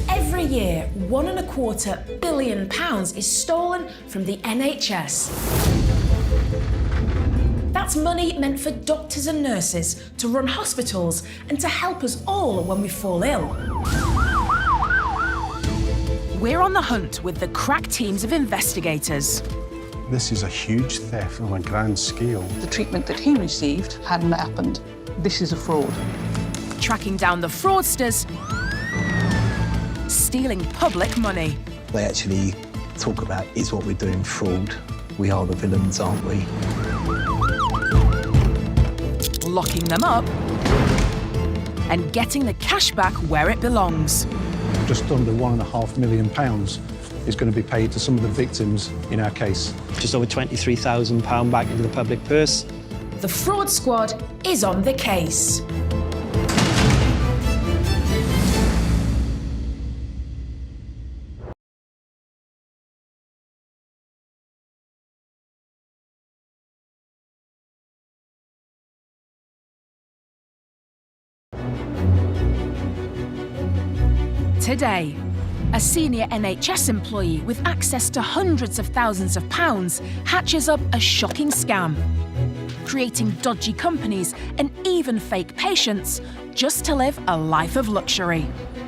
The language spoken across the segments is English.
Every year, £1.25 billion is stolen from the NHS. That's money meant for doctors and nurses to run hospitals and to help us all when we fall ill. We're on the hunt with the crack teams of investigators. This is a huge theft on a grand scale. The treatment that he received hadn't happened. This is a fraud. Tracking down the fraudsters, stealing public money. They actually talk about, is what we're doing fraud? We are the villains, aren't we? Locking them up and getting the cash back where it belongs. Just under £1.5 million is going to be paid to some of the victims in our case. Just over £23,000 back into the public purse. The fraud squad is on the case. Today, a senior NHS employee with access to hundreds of thousands of pounds hatches up a shocking scam, creating dodgy companies and even fake patients just to live a life of luxury.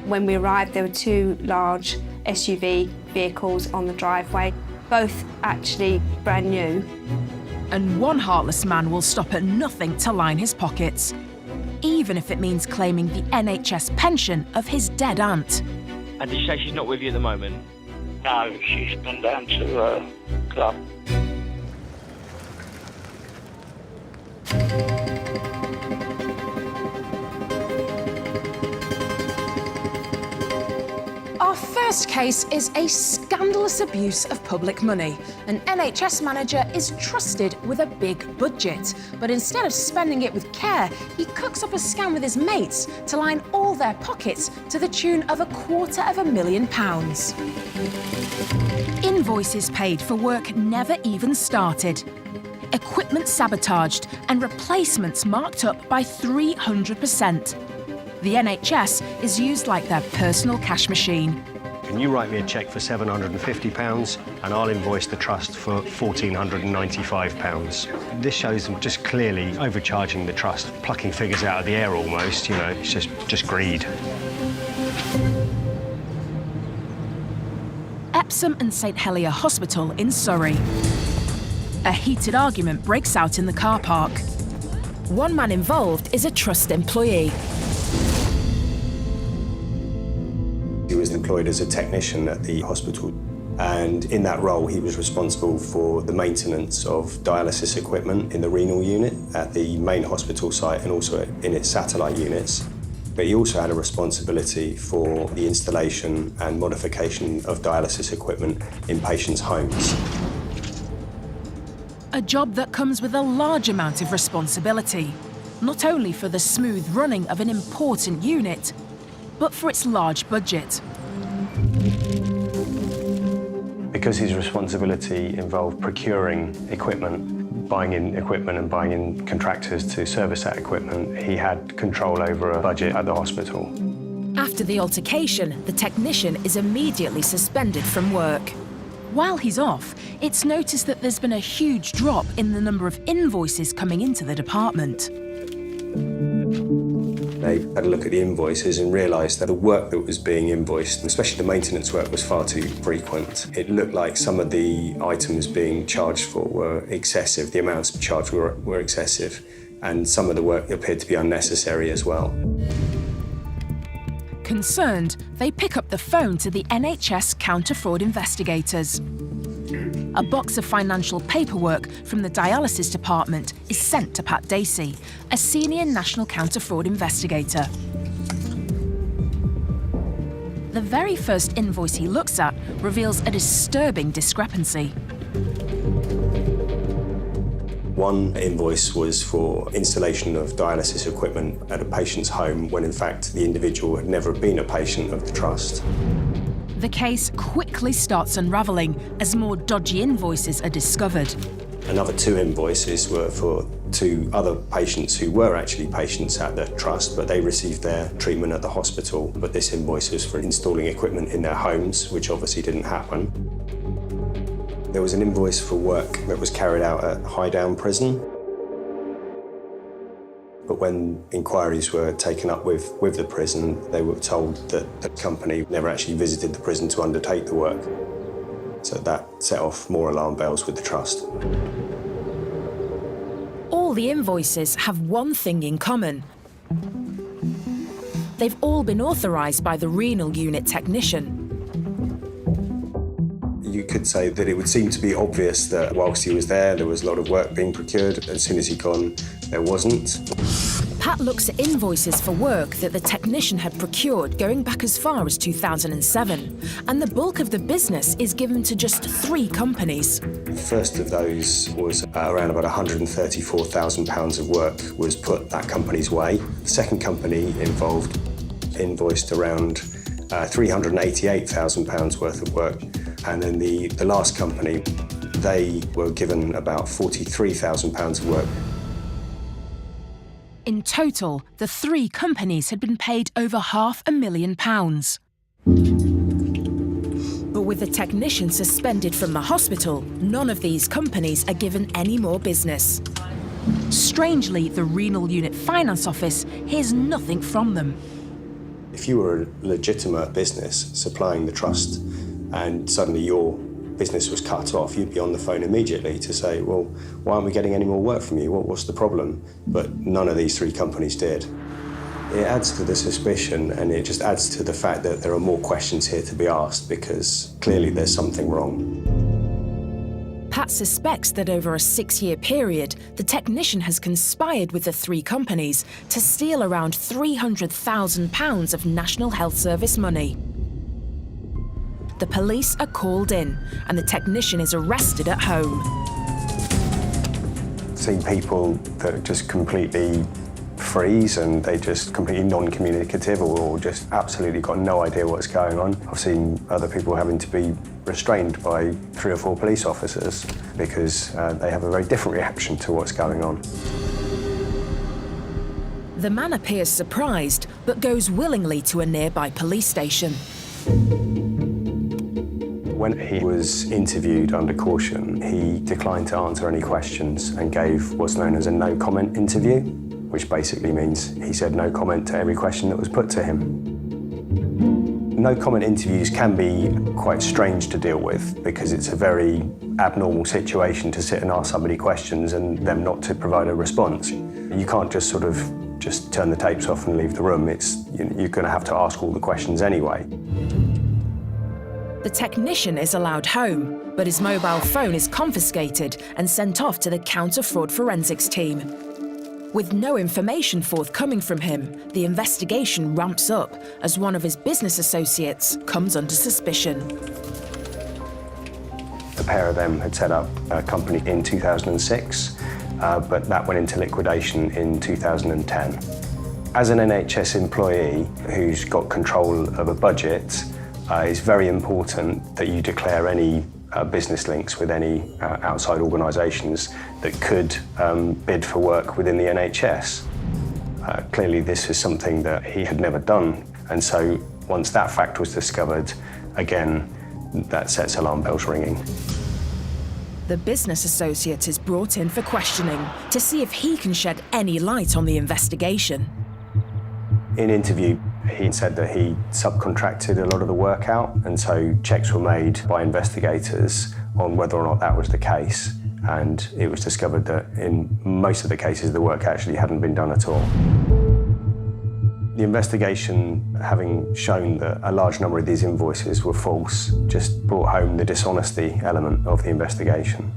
When we arrived, there were two large SUV vehicles on the driveway, both actually brand new. And one heartless man will stop at nothing to line his pockets, even if it means claiming the NHS pension of his dead aunt. And did you say she's not with you at the moment? No, she's gone down to a club. Our first case is a scandalous abuse of public money. An NHS manager is trusted with a big budget, but instead of spending it with care, he cooks up a scam with his mates to line all their pockets to the tune of £250,000. Invoices paid for work never even started. Equipment sabotaged and replacements marked up by 300%. The NHS is used like their personal cash machine. Can you write me a cheque for £750 and I'll invoice the trust for £1,495? This shows them just clearly overcharging the trust, plucking figures out of the air almost, you know, it's just greed. Epsom and St Helier Hospital in Surrey. A heated argument breaks out in the car park. One man involved is a trust employee. He was employed as a technician at the hospital, and in that role he was responsible for the maintenance of dialysis equipment in the renal unit at the main hospital site and also in its satellite units. But he also had a responsibility for the installation and modification of dialysis equipment in patients' homes. A job that comes with a large amount of responsibility, not only for the smooth running of an important unit, but for its large budget. Because his responsibility involved procuring equipment, buying in equipment and buying in contractors to service that equipment, he had control over a budget at the hospital. After the altercation, the technician is immediately suspended from work. While he's off, it's noticed that there's been a huge drop in the number of invoices coming into the department. They had a look at the invoices and realised that the work that was being invoiced, especially the maintenance work, was far too frequent. It looked like some of the items being charged for were excessive, the amounts charged were excessive, and some of the work appeared to be unnecessary as well. Concerned, they pick up the phone to the NHS counter-fraud investigators. A box of financial paperwork from the dialysis department is sent to Pat Dacey, a senior national counter-fraud investigator. The very first invoice he looks at reveals a disturbing discrepancy. One invoice was for installation of dialysis equipment at a patient's home when in fact the individual had never been a patient of the trust. The case quickly starts unravelling as more dodgy invoices are discovered. Another two invoices were for to other patients who were actually patients at the trust, but they received their treatment at the hospital. But this invoice was for installing equipment in their homes, which obviously didn't happen. There was an invoice for work that was carried out at Highdown Prison. But when inquiries were taken up with the prison, they were told that the company never actually visited the prison to undertake the work. So that set off more alarm bells with the trust. All the invoices have one thing in common. They've all been authorised by the renal unit technician. You could say that it would seem to be obvious that whilst he was there was a lot of work being procured. As soon as he'd gone, there wasn't. Pat looks at invoices for work that the technician had procured going back as far as 2007, and the bulk of the business is given to just 3 companies. The first of those was around about £134,000 of work was put that company's way. The second company involved invoiced around £388,000 worth of work, and then the last company, they were given about £43,000 of work. In total, the 3 companies had been paid over £500,000. But with the technician suspended from the hospital, none of these companies are given any more business. Strangely, the Renal Unit Finance Office hears nothing from them. If you were a legitimate business supplying the trust and suddenly your business was cut off, you'd be on the phone immediately to say, well, why aren't we getting any more work from you? What's the problem? But none of these 3 companies did. It adds to the suspicion, and it just adds to the fact that there are more questions here to be asked, because clearly there's something wrong. Pat suspects that over a 6-year period, the technician has conspired with the 3 companies to steal around £300,000 of National Health Service money. The police are called in, and the technician is arrested at home. Seen people that just completely freeze and they just completely non-communicative or just absolutely got no idea what's going on. I've seen other people having to be restrained by 3 or 4 police officers because they have a very different reaction to what's going on. The man appears surprised, but goes willingly to a nearby police station. When he was interviewed under caution, he declined to answer any questions and gave what's known as a no-comment interview, which basically means he said no comment to every question that was put to him. No-comment interviews can be quite strange to deal with because it's a very abnormal situation to sit and ask somebody questions and them not to provide a response. You can't just sort of just turn the tapes off and leave the room. You're going to have to ask all the questions anyway. The technician is allowed home, but his mobile phone is confiscated and sent off to the counter-fraud forensics team. With no information forthcoming from him, the investigation ramps up as one of his business associates comes under suspicion. The pair of them had set up a company in 2006, but that went into liquidation in 2010. As an NHS employee who's got control of a budget, it's very important that you declare any business links with any outside organisations that could bid for work within the NHS. Clearly this is something that he had never done, and so once that fact was discovered, again, that sets alarm bells ringing. The business associate is brought in for questioning to see if he can shed any light on the investigation. In interview, he said that he subcontracted a lot of the work out, and so checks were made by investigators on whether or not that was the case, and it was discovered that in most of the cases the work actually hadn't been done at all. The investigation, having shown that a large number of these invoices were false, just brought home the dishonesty element of the investigation.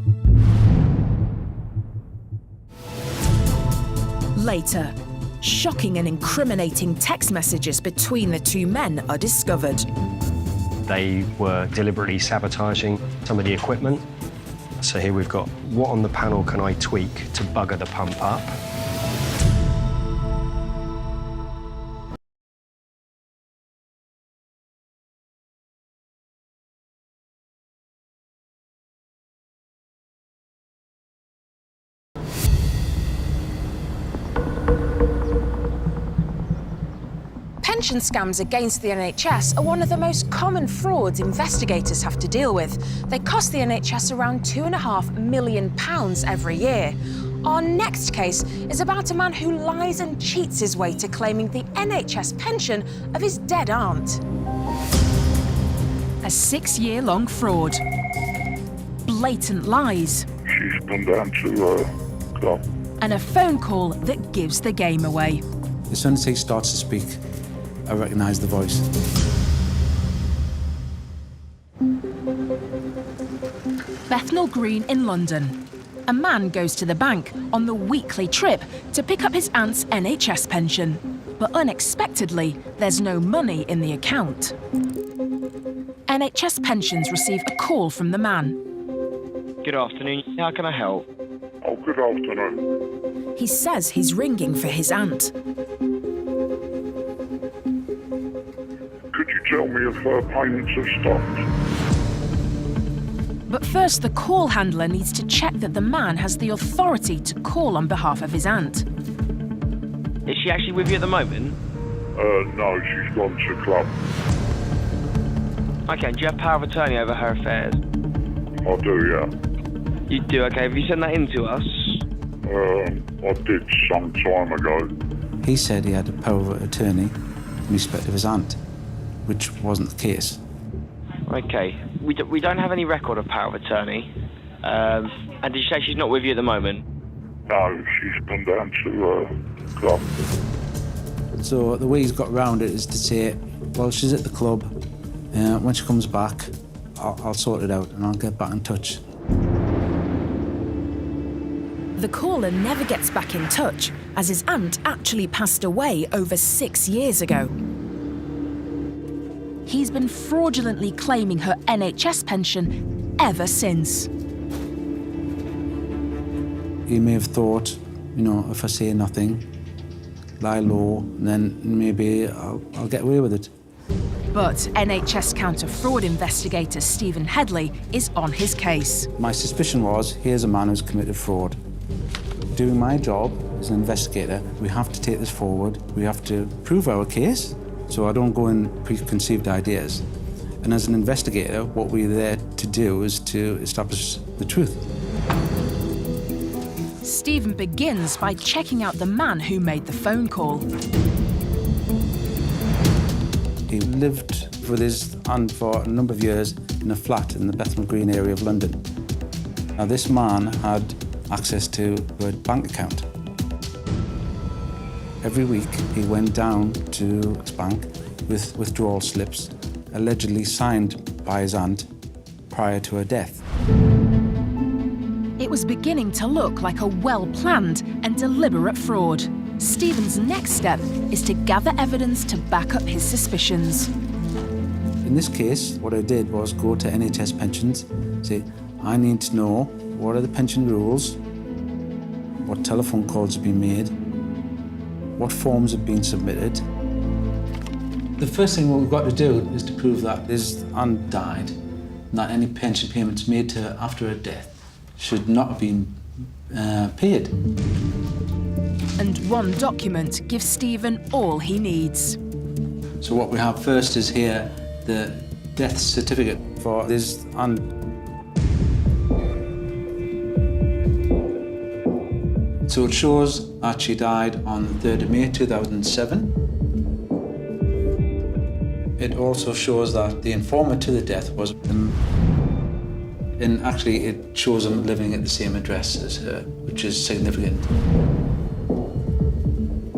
Later, shocking and incriminating text messages between the 2 men are discovered. They were deliberately sabotaging some of the equipment. So here we've got, what on the panel can I tweak to bugger the pump up? pension scams against the NHS are one of the most common frauds investigators have to deal with. They cost the NHS around £2.5 million every year. Our next case is about a man who lies and cheats his way to claiming the NHS pension of his dead aunt. A 6-year-long fraud. Blatant lies. She's gone down to a club. And a phone call that gives the game away. As soon as he starts to speak, I recognise the voice. Bethnal Green in London. A man goes to the bank on the weekly trip to pick up his aunt's NHS pension. But unexpectedly, there's no money in the account. NHS Pensions receive a call from the man. Good afternoon. How can I help? Oh, good afternoon. He says he's ringing for his aunt. Could you tell me if her payments have stopped? But first, the call handler needs to check that the man has the authority to call on behalf of his aunt. Is she actually with you at the moment? No, she's gone to club. Okay, do you have power of attorney over her affairs? I do, yeah. You do, okay. Have you sent that in to us? I did some time ago. He said he had a power of attorney in respect of his aunt, which wasn't the case. Okay. We don't have any record of power of attorney. And did you say she's not with you at the moment? No, she's gone down to a club. So the way he's got around it is to say, well, she's at the club. When she comes back, I'll sort it out and I'll get back in touch. The caller never gets back in touch, as his aunt actually passed away over 6 years ago. He's been fraudulently claiming her NHS pension ever since. He may have thought, if I say nothing, lie low, then maybe I'll get away with it. But NHS counter-fraud investigator Stephen Headley is on his case. My suspicion was, here's a man who's committed fraud. Doing my job as an investigator, we have to take this forward. We have to prove our case, so I don't go in preconceived ideas. And as an investigator, what we're there to do is to establish the truth. Stephen begins by checking out the man who made the phone call. He lived with his aunt for a number of years in a flat in the Bethnal Green area of London. Now, this man had access to a bank account. Every week, he went down to his bank with withdrawal slips, allegedly signed by his aunt prior to her death. It was beginning to look like a well-planned and deliberate fraud. Stephen's next step is to gather evidence to back up his suspicions. In this case, what I did was go to NHS Pensions, say, I need to know what are the pension rules, what telephone calls have been made, what forms have been submitted. The first thing we've got to do is to prove that his aunt died, and that any pension payments made to her after her death should not have been paid. And one document gives Stephen all he needs. So what we have first is here the death certificate for his aunt. So it shows that she died on the 3rd of May 2007. It also shows that the informant to the death was and actually it shows him living at the same address as her, which is significant.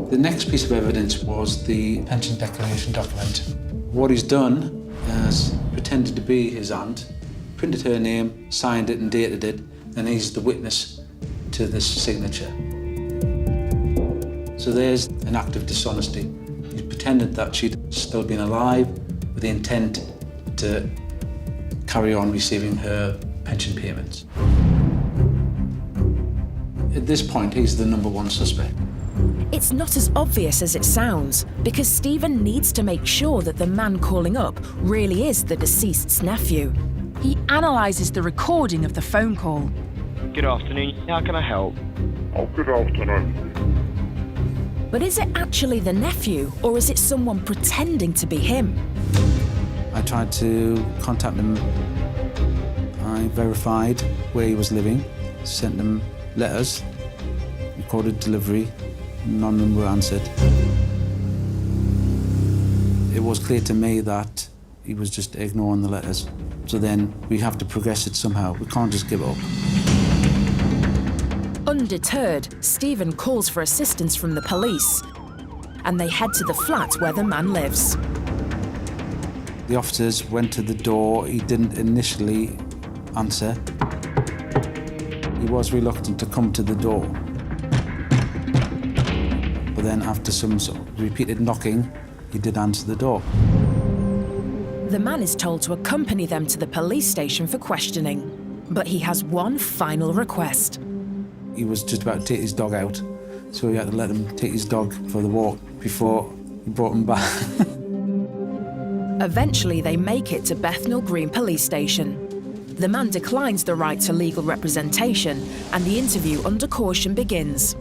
The next piece of evidence was the pension declaration document. What he's done is pretended to be his aunt, printed her name, signed it and dated it, and he's the witness to this signature. So there's an act of dishonesty. He pretended that she'd still been alive with the intent to carry on receiving her pension payments. At this point, he's the number one suspect. It's not as obvious as it sounds, because Stephen needs to make sure that the man calling up really is the deceased's nephew. He analyses the recording of the phone call. Good afternoon. How can I help? Oh, good afternoon. But is it actually the nephew, or is it someone pretending to be him? I tried to contact him. I verified where he was living, sent him letters, recorded delivery. None of them were answered. It was clear to me that he was just ignoring the letters. So then we have to progress it somehow. We can't just give up. Undeterred, Stephen calls for assistance from the police, and they head to the flat where the man lives. The officers went to the door. He didn't initially answer. He was reluctant to come to the door. But then after some sort of repeated knocking, he did answer the door. The man is told to accompany them to the police station for questioning, but he has one final request. He was just about to take his dog out, so he had to let him take his dog for the walk before he brought him back. Eventually, they make it to Bethnal Green Police Station. The man declines the right to legal representation, and the interview under caution begins.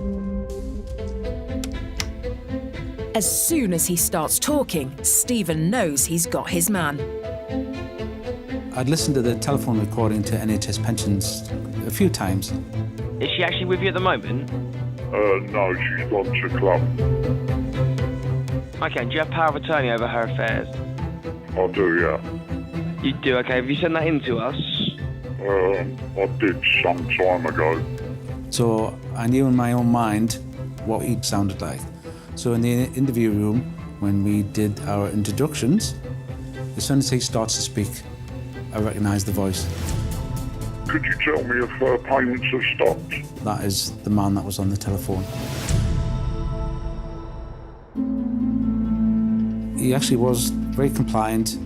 As soon as he starts talking, Stephen knows he's got his man. I'd listened to the telephone recording to NHS pensions a few times. Is she actually with you at the moment? No, she's gone to club. Okay, do you have power of attorney over her affairs? I do, yeah. You do, okay. Have you sent that in to us? I did some time ago. So I knew in my own mind what he sounded like. So in the interview room, when we did our introductions, as soon as he starts to speak, I recognised the voice. Could you tell me if her payments have stopped? That is the man that was on the telephone. He actually was very compliant,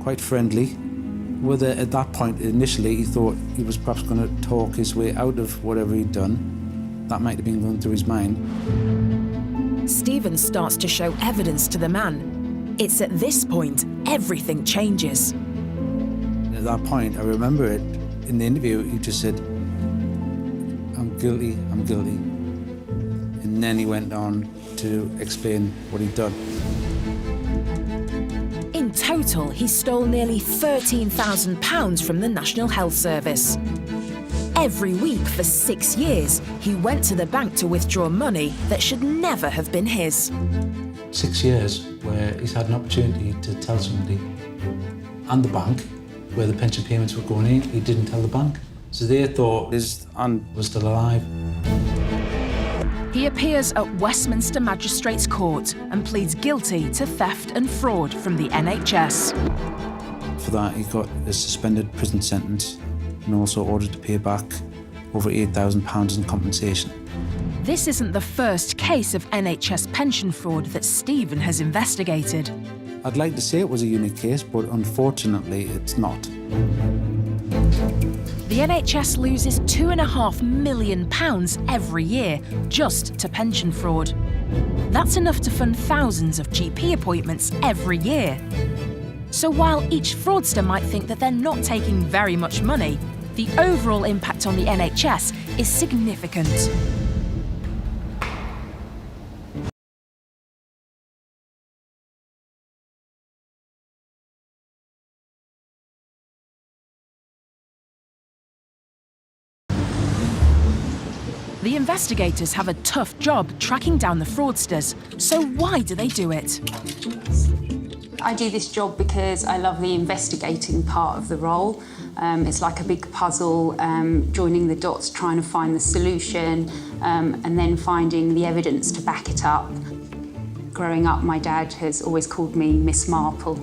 quite friendly. Whether at that point initially he thought he was perhaps going to talk his way out of whatever he'd done, that might have been going through his mind. Stephen starts to show evidence to the man. It's at this point everything changes. At that point, I remember it, in the interview, he just said, I'm guilty, I'm guilty. And then he went on to explain what he'd done. In total, he stole nearly £13,000 from the National Health Service. Every week for 6 years, he went to the bank to withdraw money that should never have been his. 6 years where he's had an opportunity to tell somebody and the bank where the pension payments were going in. He didn't tell the bank. So they thought his aunt was still alive. He appears at Westminster Magistrates Court and pleads guilty to theft and fraud from the NHS. For that, he got a suspended prison sentence and also ordered to pay back over £8,000 in compensation. This isn't the first case of NHS pension fraud that Stephen has investigated. I'd like to say it was a unique case, but unfortunately it's not. The NHS loses £2.5 million every year just to pension fraud. That's enough to fund thousands of GP appointments every year. So while each fraudster might think that they're not taking very much money, the overall impact on the NHS is significant. The investigators have a tough job tracking down the fraudsters, so why do they do it? I do this job because I love the investigating part of the role. It's like a big puzzle, joining the dots, trying to find the solution, and then finding the evidence to back it up. Growing up, my dad has always called me Miss Marple.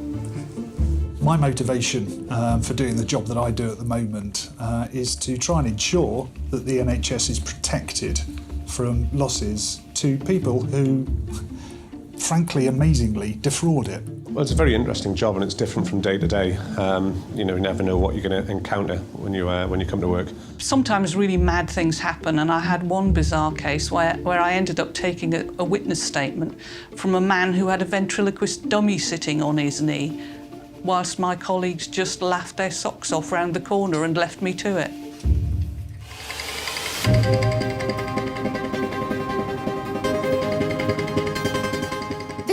My motivation for doing the job that I do at the moment is to try and ensure that the NHS is protected from losses to people who, frankly, amazingly, defraud it. Well, it's a very interesting job and it's different from day to day. You never know what you're going to encounter when you come to work. Sometimes really mad things happen, and I had one bizarre case where I ended up taking a witness statement from a man who had a ventriloquist dummy sitting on his knee, whilst my colleagues just laughed their socks off round the corner and left me to it.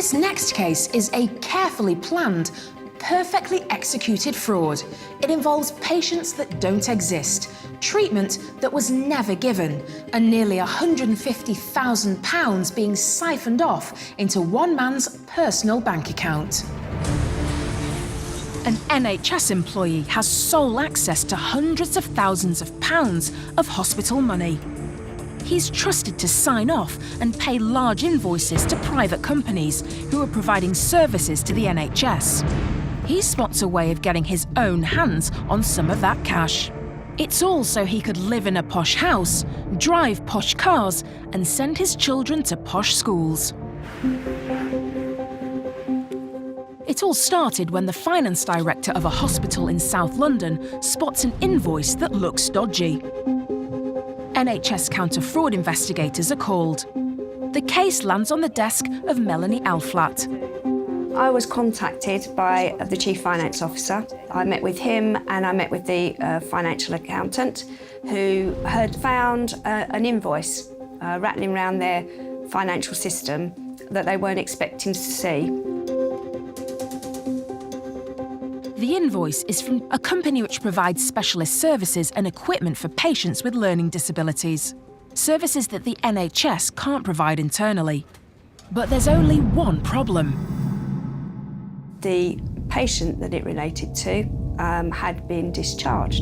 This next case is a carefully planned, perfectly executed fraud. It involves patients that don't exist, treatment that was never given, and nearly £150,000 being siphoned off into one man's personal bank account. An NHS employee has sole access to hundreds of thousands of pounds of hospital money. He's trusted to sign off and pay large invoices to private companies who are providing services to the NHS. He spots a way of getting his own hands on some of that cash. It's all so he could live in a posh house, drive posh cars, and send his children to posh schools. It all started when the finance director of a hospital in South London spots an invoice that looks dodgy. NHS counter-fraud investigators are called. The case lands on the desk of Melanie Elflat. I was contacted by the Chief Finance Officer. I met with him and I met with the financial accountant who had found an invoice rattling around their financial system that they weren't expecting to see. The invoice is from a company which provides specialist services and equipment for patients with learning disabilities, services that the NHS can't provide internally. But there's only one problem. The patient that it related to had been discharged.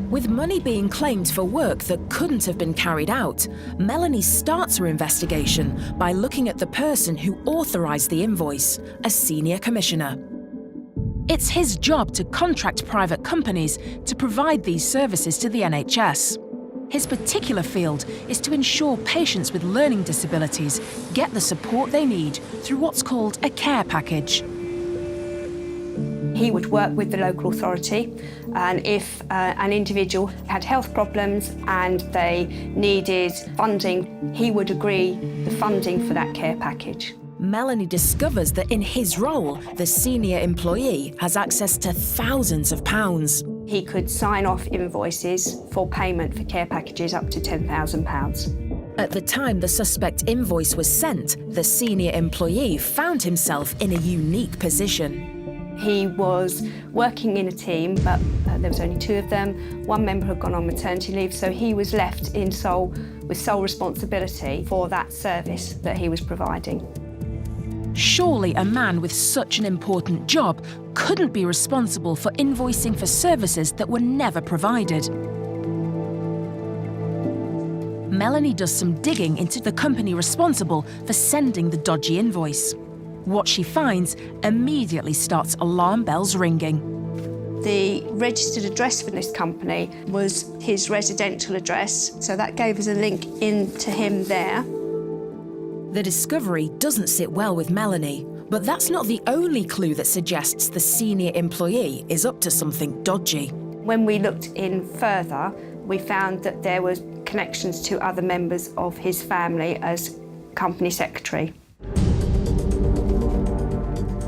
With money being claimed for work that couldn't have been carried out, Melanie starts her investigation by looking at the person who authorised the invoice, a senior commissioner. It's his job to contract private companies to provide these services to the NHS. His particular field is to ensure patients with learning disabilities get the support they need through what's called a care package. He would work with the local authority, and if an individual had health problems and they needed funding, he would agree the funding for that care package. Melanie discovers that in his role, the senior employee has access to thousands of pounds. He could sign off invoices for payment for care packages up to £10,000. At the time the suspect invoice was sent, the senior employee found himself in a unique position. He was working in a team, but there was only two of them. One member had gone on maternity leave, so he was left with sole responsibility for that service that he was providing. Surely a man with such an important job couldn't be responsible for invoicing for services that were never provided. Melanie does some digging into the company responsible for sending the dodgy invoice. What she finds immediately starts alarm bells ringing. The registered address for this company was his residential address, so that gave us a link into him there. The discovery doesn't sit well with Melanie, but that's not the only clue that suggests the senior employee is up to something dodgy. When we looked in further, we found that there were connections to other members of his family as company secretary.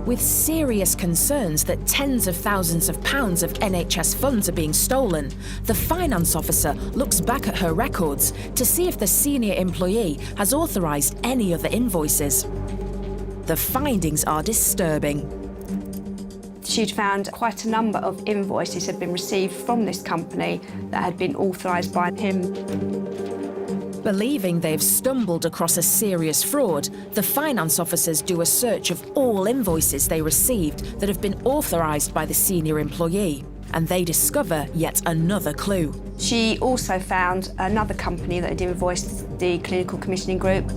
With serious concerns that tens of thousands of pounds of NHS funds are being stolen, the finance officer looks back at her records to see if the senior employee has authorised any of the invoices. The findings are disturbing. She'd found quite a number of invoices had been received from this company that had been authorised by him. Believing they've stumbled across a serious fraud, the finance officers do a search of all invoices they received that have been authorised by the senior employee, and they discover yet another clue. She also found another company that had invoiced the clinical commissioning group.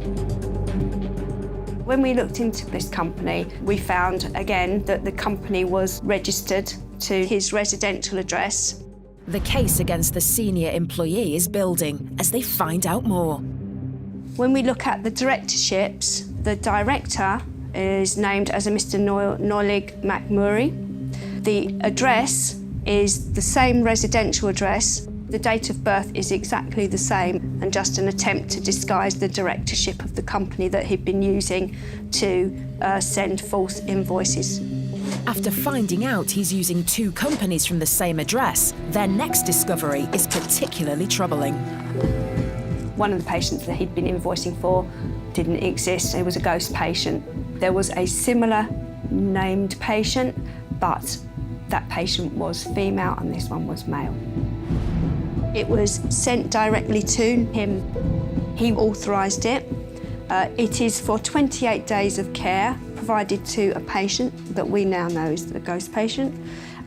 When we looked into this company, we found again that the company was registered to his residential address. The case against the senior employee is building as they find out more. When we look at the directorships, the director is named as a Mr. Nolig McMurray. The address is the same residential address. The date of birth is exactly the same, and just an attempt to disguise the directorship of the company that he'd been using to send false invoices. After finding out he's using two companies from the same address, their next discovery is particularly troubling. One of the patients that he'd been invoicing for didn't exist. It was a ghost patient. There was a similar named patient, but that patient was female and this one was male. It was sent directly to him. He authorised it. It is for 28 days of care provided to a patient that we now know is the ghost patient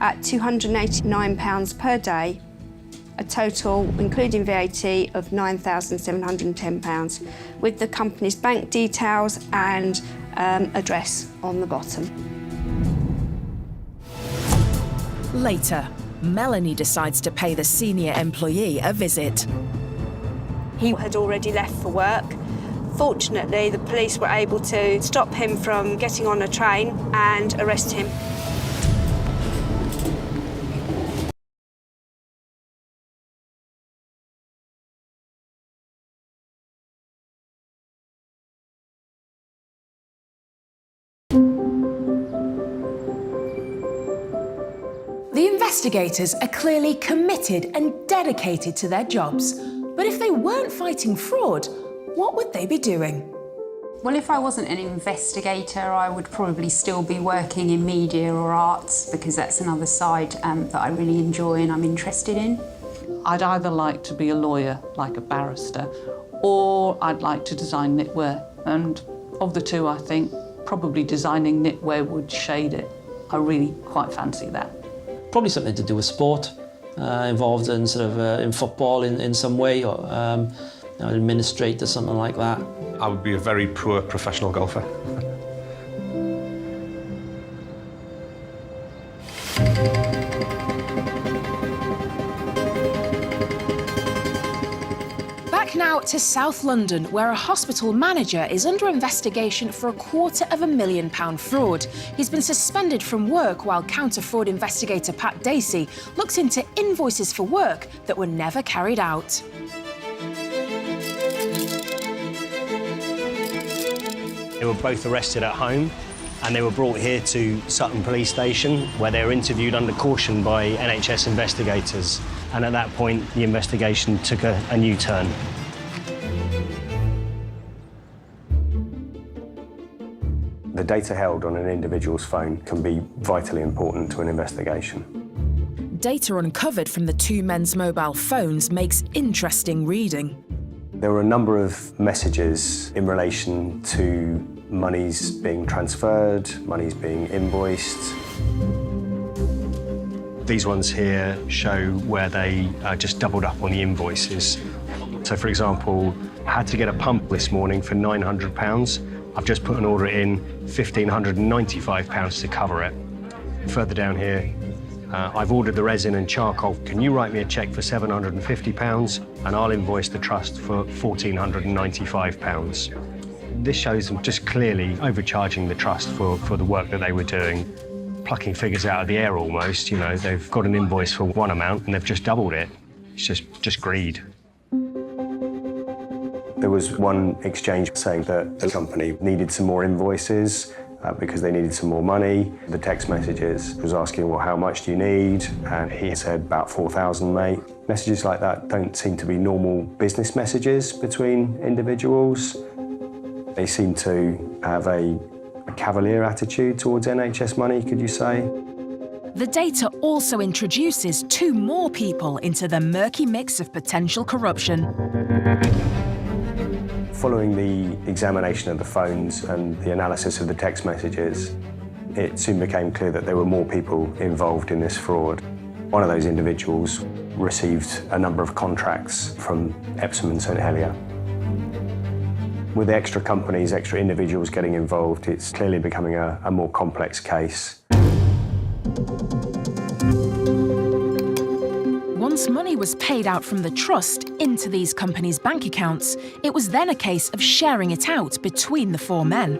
at £289 per day, a total, including VAT, of £9,710, with the company's bank details and address on the bottom. Later, Melanie decides to pay the senior employee a visit. He had already left for work. Fortunately, the police were able to stop him from getting on a train and arrest him. The investigators are clearly committed and dedicated to their jobs. But if they weren't fighting fraud, what would they be doing? Well, if I wasn't an investigator, I would probably still be working in media or arts, because that's another side that I really enjoy and I'm interested in. I'd either like to be a lawyer, like a barrister, or I'd like to design knitwear. And of the two, I think probably designing knitwear would shade it. I really quite fancy that. Probably something to do with sport, involved in in football in some way, or administrator, something like that. I would be a very poor professional golfer. Back now to South London, where a hospital manager is under investigation for a £250,000 fraud. He's been suspended from work while counter-fraud investigator Pat Dacey looks into invoices for work that were never carried out. They were both arrested at home and they were brought here to Sutton Police Station, where they were interviewed under caution by NHS investigators. And at that point, the investigation took a new turn. The data held on an individual's phone can be vitally important to an investigation. Data uncovered from the two men's mobile phones makes interesting reading. There were a number of messages in relation to monies being transferred, monies being invoiced. These ones here show where they just doubled up on the invoices. So, for example, I had to get a pump this morning for £900. I've just put an order in, £1,595 to cover it. Further down here, I've ordered the resin and charcoal. Can you write me a cheque for £750 and I'll invoice the trust for £1,495. This shows them just clearly overcharging the trust for the work that they were doing, plucking figures out of the air almost. You know, they've got an invoice for one amount and they've just doubled it. It's just greed. There was one exchange saying that the company needed some more invoices because they needed some more money. The text messages was asking, well, how much do you need? And he said, about 4,000, mate. Messages like that don't seem to be normal business messages between individuals. They seem to have a cavalier attitude towards NHS money, could you say? The data also introduces two more people into the murky mix of potential corruption. Following the examination of the phones and the analysis of the text messages, it soon became clear that there were more people involved in this fraud. One of those individuals received a number of contracts from Epsom and St Helier. With extra companies, extra individuals getting involved, it's clearly becoming a more complex case. Once money was paid out from the trust into these companies' bank accounts, it was then a case of sharing it out between the four men.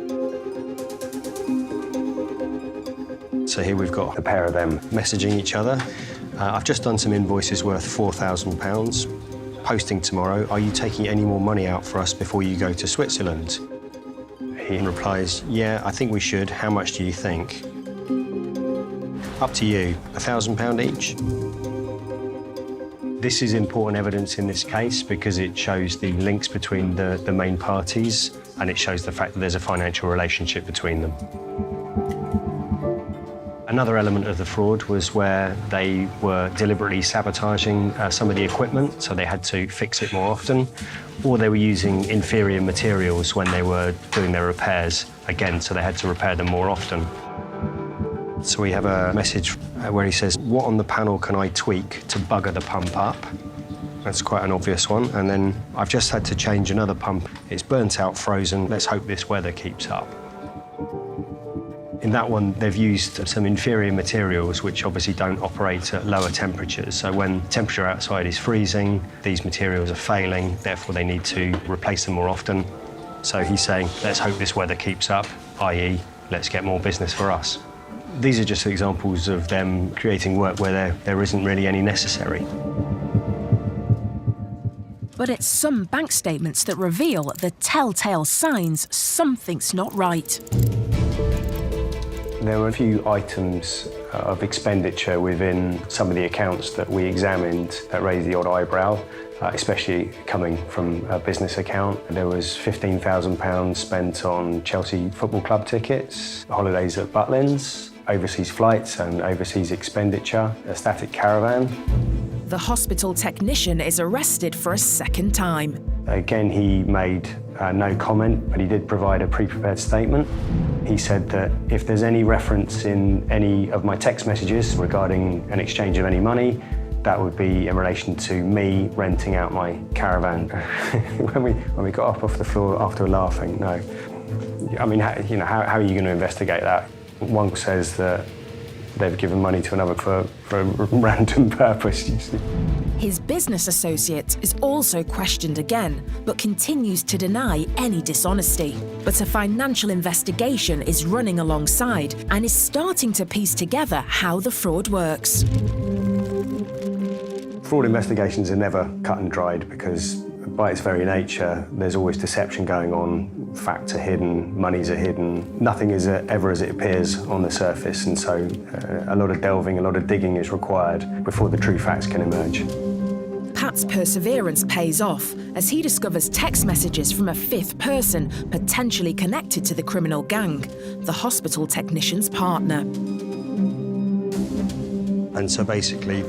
So here we've got a pair of them messaging each other. I've just done some invoices worth £4,000. Posting tomorrow, are you taking any more money out for us before you go to Switzerland? He replies, yeah, I think we should. How much do you think? Up to you, £1,000 each. This is important evidence in this case because it shows the links between the main parties and it shows the fact that there's a financial relationship between them. Another element of the fraud was where they were deliberately sabotaging some of the equipment, so they had to fix it more often, or they were using inferior materials when they were doing their repairs, again, so they had to repair them more often. So we have a message where he says, "What on the panel can I tweak to bugger the pump up?" That's quite an obvious one. And then, "I've just had to change another pump. It's burnt out, frozen. Let's hope this weather keeps up." In that one, they've used some inferior materials which obviously don't operate at lower temperatures. So when temperature outside is freezing, these materials are failing, therefore they need to replace them more often. So he's saying, let's hope this weather keeps up, i.e., let's get more business for us. These are just examples of them creating work where there isn't really any necessary. But it's some bank statements that reveal the telltale signs something's not right. There were a few items of expenditure within some of the accounts that we examined that raised the odd eyebrow, especially coming from a business account. There was £15,000 spent on Chelsea Football Club tickets, holidays at Butlins, overseas flights and overseas expenditure, a static caravan. The hospital technician is arrested for a second time. Again, he made no comment, but he did provide a pre-prepared statement. He said that if there's any reference in any of my text messages regarding an exchange of any money, that would be in relation to me renting out my caravan. when we got up off the floor after laughing, no. I mean, how are you going to investigate that? One says that they've given money to another for a random purpose. His business associate is also questioned again, but continues to deny any dishonesty. But a financial investigation is running alongside and is starting to piece together how the fraud works. Fraud investigations are never cut and dried because by its very nature, there's always deception going on, facts are hidden, monies are hidden. Nothing is ever as it appears on the surface, and so a lot of delving, a lot of digging is required before the true facts can emerge. Pat's perseverance pays off as he discovers text messages from a fifth person potentially connected to the criminal gang, the hospital technician's partner. And so basically,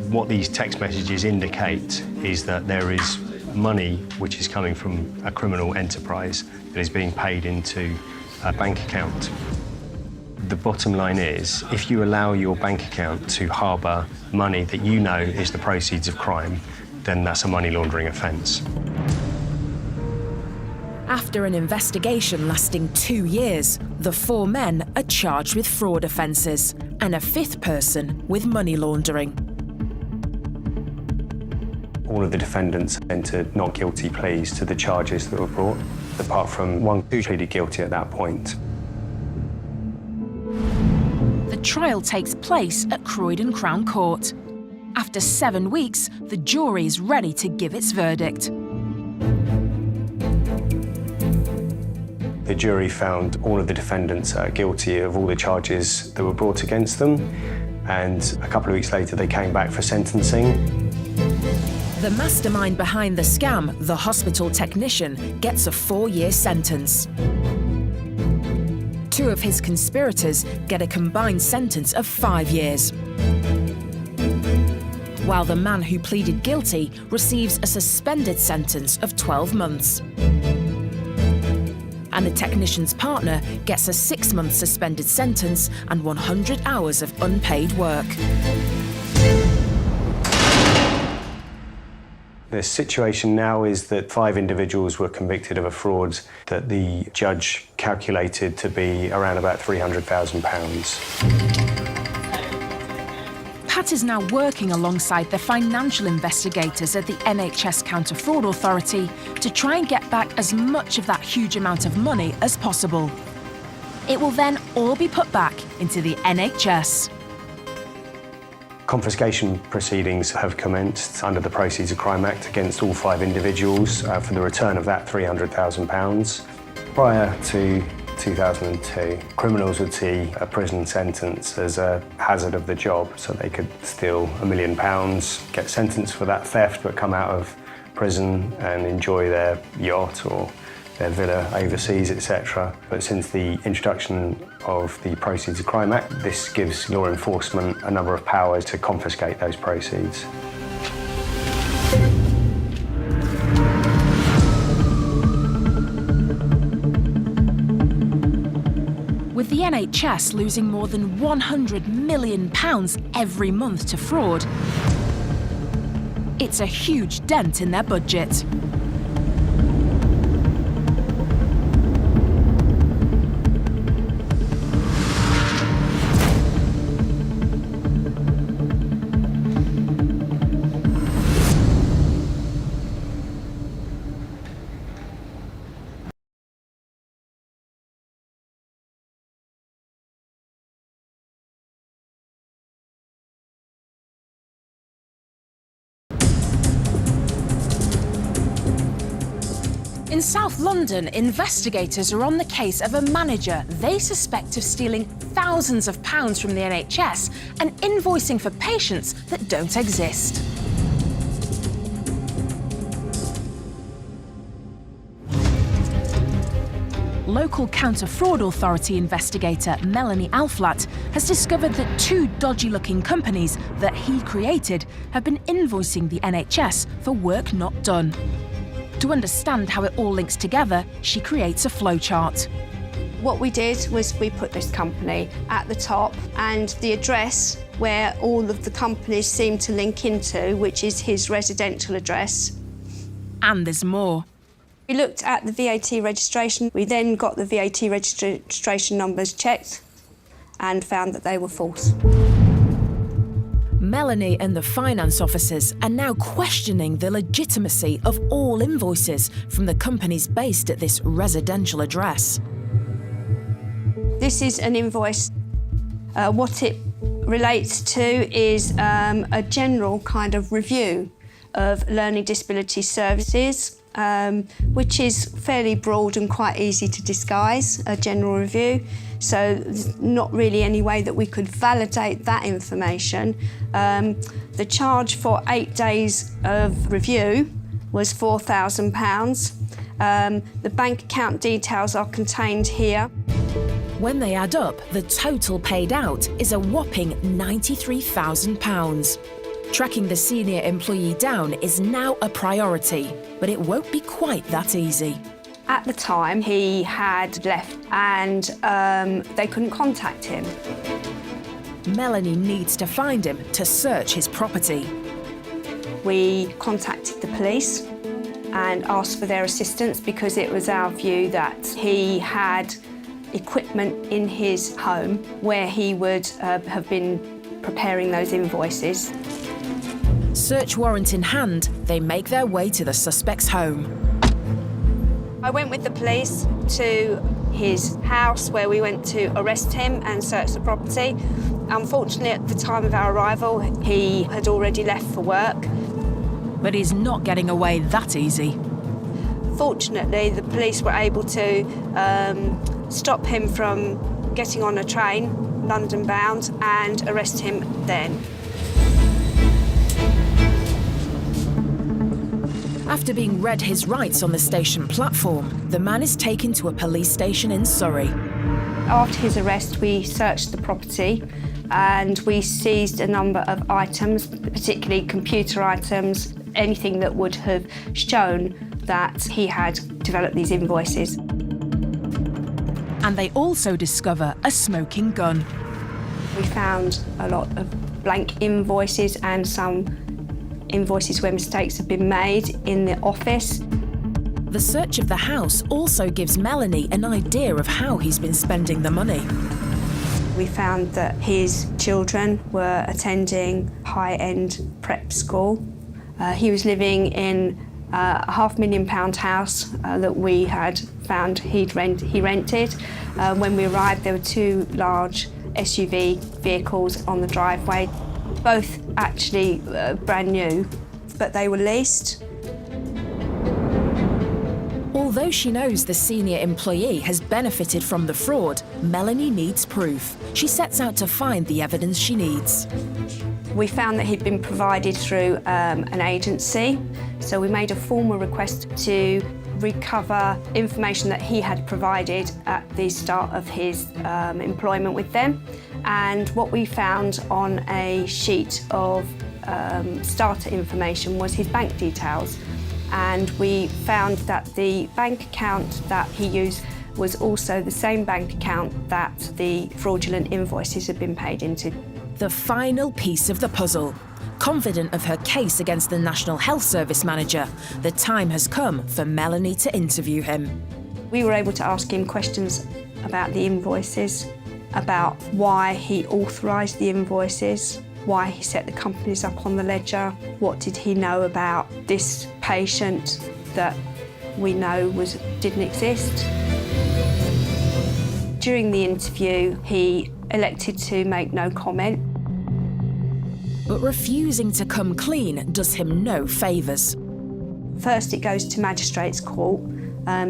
what these text messages indicate is that there is money which is coming from a criminal enterprise that is being paid into a bank account. The bottom line is, if you allow your bank account to harbour money that you know is the proceeds of crime, then that's a money laundering offence. After an investigation lasting 2 years, the 4 men are charged with fraud offences and a fifth person with money laundering. All of the defendants entered not guilty pleas to the charges that were brought, apart from one who pleaded guilty at that point. The trial takes place at Croydon Crown Court. After 7 weeks, the jury is ready to give its verdict. The jury found all of the defendants guilty of all the charges that were brought against them, and a couple of weeks later they came back for sentencing. The mastermind behind the scam, the hospital technician, gets a 4-year sentence. 2 of his conspirators get a combined sentence of 5 years, while the man who pleaded guilty receives a suspended sentence of 12 months. And the technician's partner gets a 6-month suspended sentence and 100 hours of unpaid work. The situation now is that 5 individuals were convicted of a fraud that the judge calculated to be around about £300,000. Pat is now working alongside the financial investigators at the NHS Counter-Fraud Authority to try and get back as much of that huge amount of money as possible. It will then all be put back into the NHS. Confiscation proceedings have commenced under the Proceeds of Crime Act against all 5 individuals for the return of that £300,000. Prior to 2002, criminals would see a prison sentence as a hazard of the job, so they could steal £1 million, get sentenced for that theft, but come out of prison and enjoy their yacht or their villa overseas, etc. But since the introduction of the Proceeds of Crime Act, this gives law enforcement a number of powers to confiscate those proceeds. With the NHS losing more than £100 million every month to fraud, it's a huge dent in their budget. In South London, investigators are on the case of a manager they suspect of stealing thousands of pounds from the NHS and invoicing for patients that don't exist. Local counter-fraud authority investigator Melanie Alflat has discovered that two dodgy-looking companies that he created have been invoicing the NHS for work not done. To understand how it all links together, she creates a flowchart. What we did was we put this company at the top and the address where all of the companies seem to link into, which is his residential address. And there's more. We looked at the VAT registration. We then got the VAT registration numbers checked and found that they were false. Melanie and the finance officers are now questioning the legitimacy of all invoices from the companies based at this residential address. This is an invoice. What it relates to is a general kind of review of learning disability services, which is fairly broad and quite easy to disguise, a general review. So there's not really any way that we could validate that information. The charge for 8 days of review was £4,000. The bank account details are contained here. When they add up, the total paid out is a whopping £93,000. Tracking the senior employee down is now a priority, but it won't be quite that easy. At the time, he had left and they couldn't contact him. Melanie needs to find him to search his property. We contacted the police and asked for their assistance because it was our view that he had equipment in his home where he would have been preparing those invoices. Search warrant in hand, they make their way to the suspect's home. I went with the police to his house where we went to arrest him and search the property. Unfortunately, at the time of our arrival, he had already left for work. But he's not getting away that easy. Fortunately, the police were able to stop him from getting on a train, London-bound, and arrest him then. After being read his rights on the station platform, the man is taken to a police station in Surrey. After his arrest, we searched the property and we seized a number of items, particularly computer items, anything that would have shown that he had developed these invoices. And they also discover a smoking gun. We found a lot of blank invoices and some invoices where mistakes have been made in the office. The search of the house also gives Melanie an idea of how he's been spending the money. We found that his children were attending high-end prep school. He was living in a £500,000 house that we had found he rented. When we arrived, there were two large SUV vehicles on the driveway, both actually brand new, but they were leased. Although she knows the senior employee has benefited from the fraud, Melanie needs proof. She sets out to find the evidence she needs. We found that he'd been provided through an agency, so we made a formal request to recover information that he had provided at the start of his employment with them. And what we found on a sheet of starter information was his bank details. And we found that the bank account that he used was also the same bank account that the fraudulent invoices had been paid into. The final piece of the puzzle. Confident of her case against the National Health Service manager, the time has come for Melanie to interview him. We were able to ask him questions about the invoices, about why he authorised the invoices, why he set the companies up on the ledger, what did he know about this patient that we know didn't exist. During the interview, he elected to make no comment. But refusing to come clean does him no favours. First, it goes to magistrates' court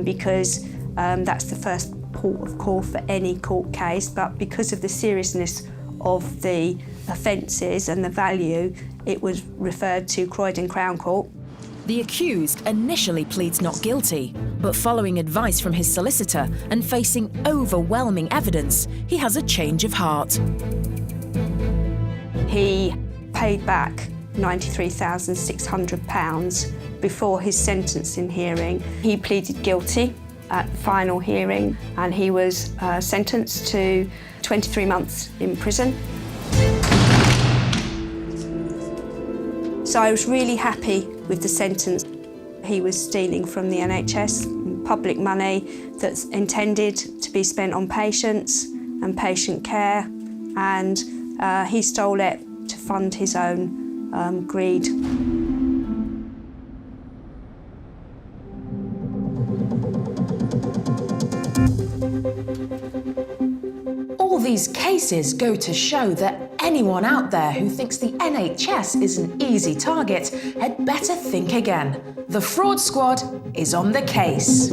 because that's the first port of call for any court case, but because of the seriousness of the offences and the value, it was referred to Croydon Crown Court. The accused initially pleads not guilty, but following advice from his solicitor and facing overwhelming evidence, he has a change of heart. He paid back £93,600 before his sentencing hearing. He pleaded guilty at the final hearing and he was sentenced to 23 months in prison. So I was really happy with the sentence. He was stealing from the NHS, public money that's intended to be spent on patients and patient care, and he stole it to fund his own greed. All these cases go to show that anyone out there who thinks the NHS is an easy target had better think again. The Fraud Squad is on the case.